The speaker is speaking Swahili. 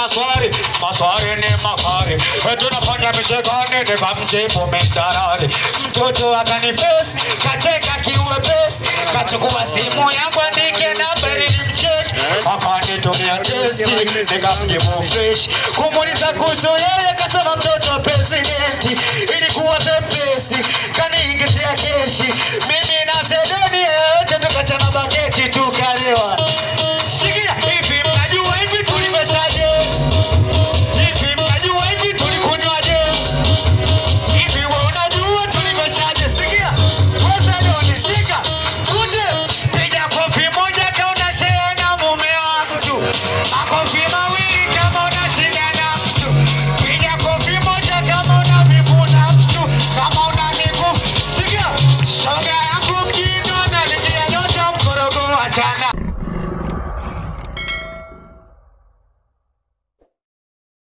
maswari ni makari. Tunafanya michekani nikamjibu mendarari. Mtoto akanifesi, kacheka kiwepesi, kachukua simu yangu andike nambari nimcheki. Akanitumia testi, nikamjibu fresh. Kumuuliza kuhusu yeye kasema mtoto presidenti. Ilikuwa sepesi, kaniingizia keshi. Mimi na sedeni yote tukachana baketi tukalewa. Sikia hivi mnajua hivi tulimesaje? Hivi mnajua hivi tulikunywaje? Hivi wewe unajua tulimesaje? Sikia wewe ndio unishika tuje piga kofi moja kauna share na mume wangu tu. Makofi mawili kama unashindana mtu. Piga kofi moja kama unavipuna mtu. Kama unaniku sikia shoga yangu mjini analingia nyota mkorogo achana.